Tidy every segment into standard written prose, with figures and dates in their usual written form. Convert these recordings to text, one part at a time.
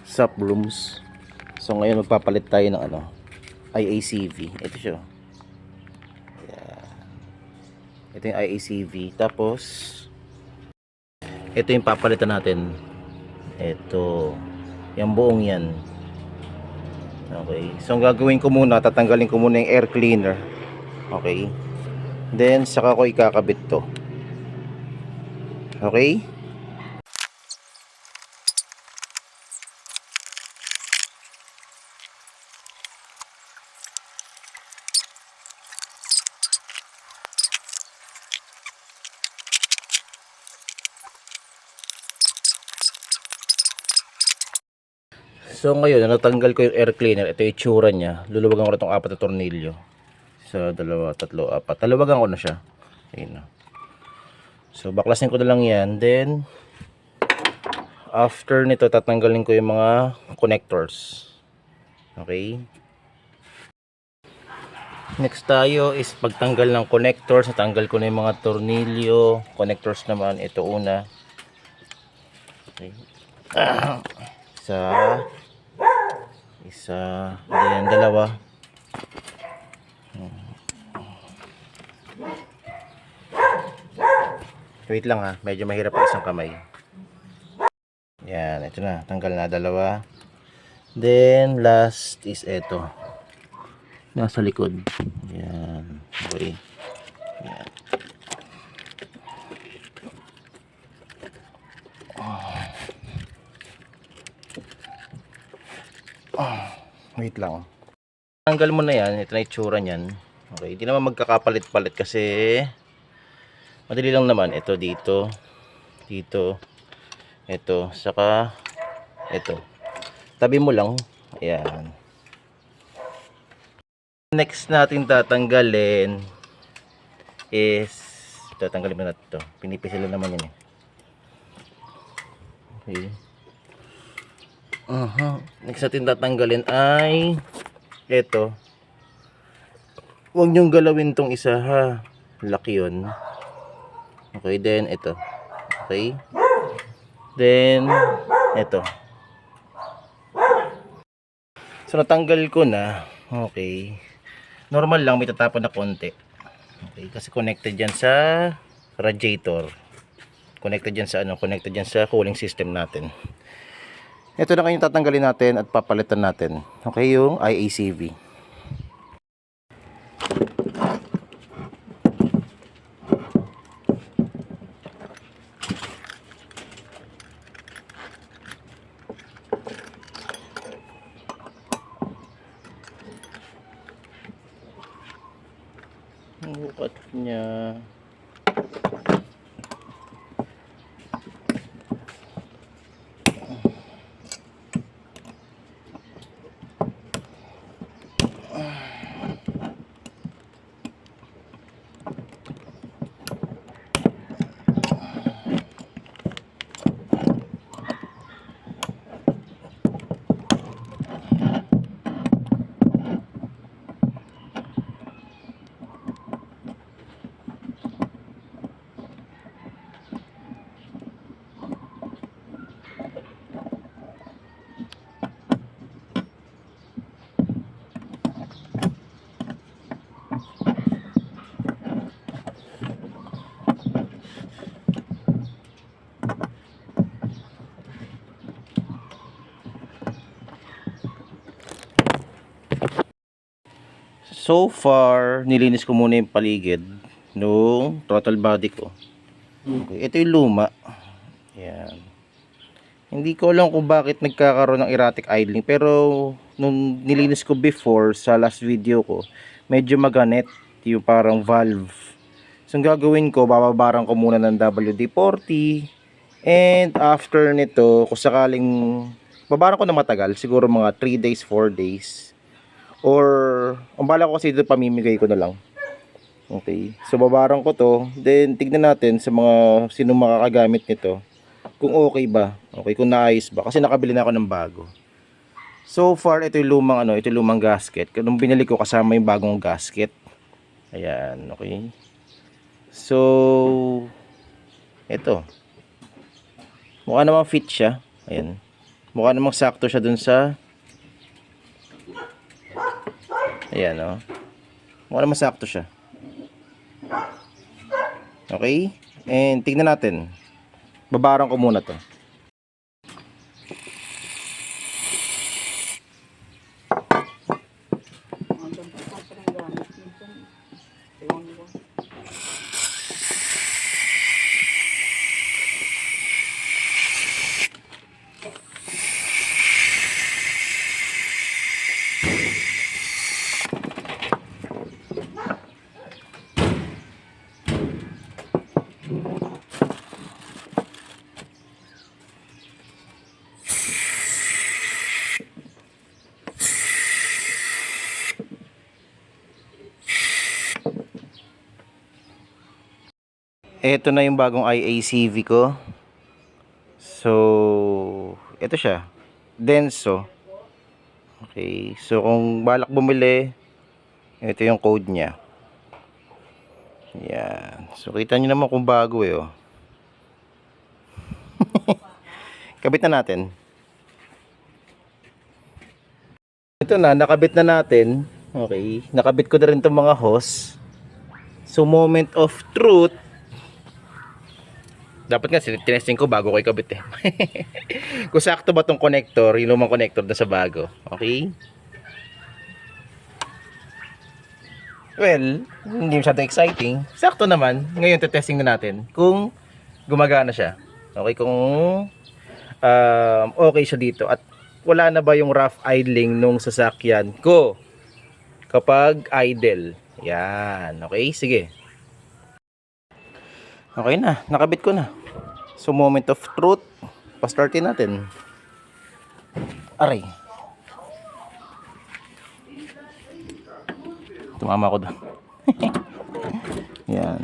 subrooms. So ngayon magpapalit tayo ng ano, IACV. Ito siya. Ito yung IACV. Tapos ito yung papalitan natin. Ito, yung buong yan. Okay, so ang gagawin ko muna, tatanggalin ko muna yung air cleaner. Okay, then saka ko ikakabit to. Okay. So ngayon, natanggal ko yung air cleaner. Ito yung itsura niya. Luluwagan ko na itong 4 na tornilyo. So, 2, 3, 4. Talawagan ko na siya. Ayun na. So, baklasin ko na lang yan. Then, after nito, tatanggalin ko yung mga connectors. Okay. Next tayo is pagtanggal ng connectors. Natanggal ko na yung mga tornilyo. Connectors naman. Ito una. Okay. Isa, then dalawa. Wait lang ha, medyo mahirap ang isang kamay. Yan, ito na, tanggal na dalawa. Then last is ito. Nasa likod. Yan, okay. Yan. Wait lang. Tanggal mo na yan, ito na itsura niyan. Okay, hindi naman magkakapalit-palit kasi madali lang naman. Ito dito, dito, ito, saka ito. Tabi mo lang. Ayan. Next natin tatanggalin is tatanggalin mo na ito. Pinipisil naman yun eh. Okay. Next natin tatanggalin ay ito. Huwag nyong galawin tong isa ha. Laki yun. Okay, then ito. Okay. Then ito. So natanggal ko na. Okay. Normal lang, may tatapon na konti. Okay, kasi connected yan sa radiator. Connected yan sa ano, connected yan sa cooling system natin. Ito na kayong tatanggalin natin at papalitan natin. Okay, yung IACV. Ang bukat niya. So far, nilinis ko muna yung paligid nung throttle body ko. Okay, ito yung luma. Yan. Hindi ko alam kung bakit nagkakaroon ng erratic idling, pero nung nilinis ko before sa last video ko, medyo maganet yung parang valve. So ang gagawin ko, bababaran ko muna ng WD-40, and after nito, kung sakaling babaran ko na matagal, siguro mga 3 days, 4 days, or ang bala ko kasi dito, pamimigay ko na lang. Okay, so babaran ko to, then tignan natin sa mga sino makakagamit nito kung okay ba, okay, kung naayos ba, kasi nakabili na ako ng bago. So far, ito yung lumang ano, ito yung lumang gasket. Nung binili ko, kasama yung bagong gasket. Ayan, okay. So ito, mukha namang fit siya. Ayan. Mukha namang sakto siya dun sa, ayan o. Mukha namang sakto siya. Okay? And tignan natin. Babarang ko muna to. Ito na yung bagong IACV ko. So, ito siya. Denso. Okay. So, kung balak bumili, ito yung code niya. Yan. So, kita nyo naman kung bago eh. Oh. Kabit na natin. Ito na, nakabit na natin. Okay. Nakabit ko na rin itong mga hose. So, moment of truth. Dapat nga tinesting ko bago ko ikabit eh. Kung sakto ba tong connector, yung lumang connector na sa bago. Okay? Well, hindi masyado exciting. Sakto naman. Ngayon testing na natin kung gumagana siya. Okay, kung okay siya dito at wala na ba yung rough idling nung sasakyan ko kapag idle. Yan. Okay, sige. Okay na, nakabit ko na. So moment of truth, pa-startin natin. Aray. Tumama ko doon. Yan.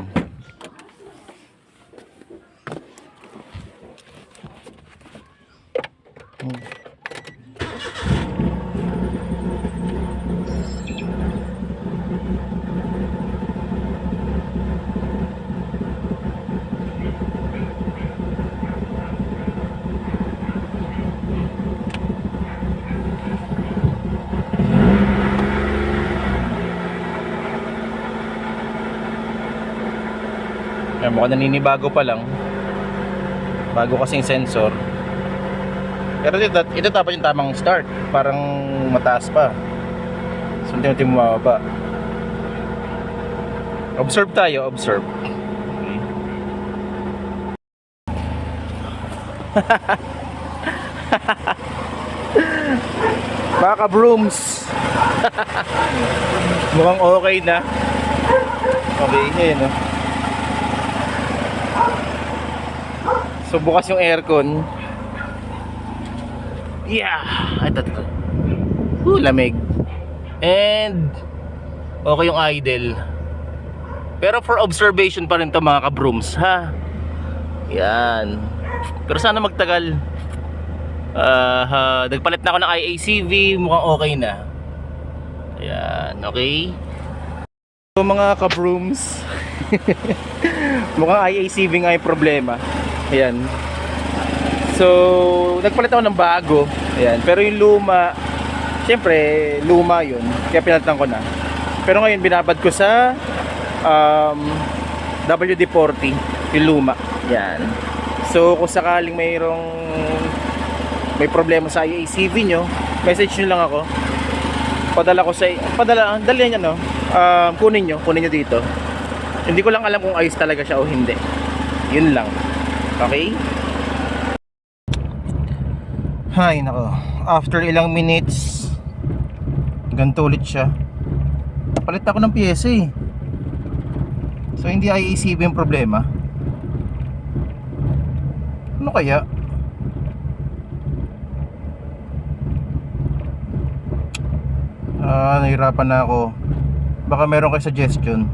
Ayan, mukhang naninibago pa lang. Bago kasing sensor. Pero ito dapat yung tamang start. Parang mataas pa. So unti-unti bumababa. Observe tayo, observe. Okay. Baka brooms. Mukhang okay na. Okay, ngayon no. So bukas yung aircon. Yeah, ito. Lamig. And okay yung idle. Pero for observation pa rin to mga ka-brooms, ha. Yan. Pero sana magtagal. Nagpalit na ako ng IACV, mukhang okay na. Ayan, okay. So mga ka-brooms, mukhang IACV nga yung problema. Ayan. So, nagpalit ako ng bago. Ayan. Pero yung luma, syempre, luma yun. Kaya pinalitan ko na. Pero ngayon, binabad ko sa WD-40, yung luma. Ayan. So, kung sakaling may problema sa IACV nyo, message nyo lang ako. Padala ko sa, dali nyo, no? Kunin nyo dito. Hindi ko lang alam kung ayos talaga siya o hindi. Yun lang. Okay? Hay nako. After ilang minutes, ganito ulit siya. Palit ako ng pyesa eh. So hindi IACV yung problema. Ano kaya? Nahirapan na ako. Baka meron kayo suggestion.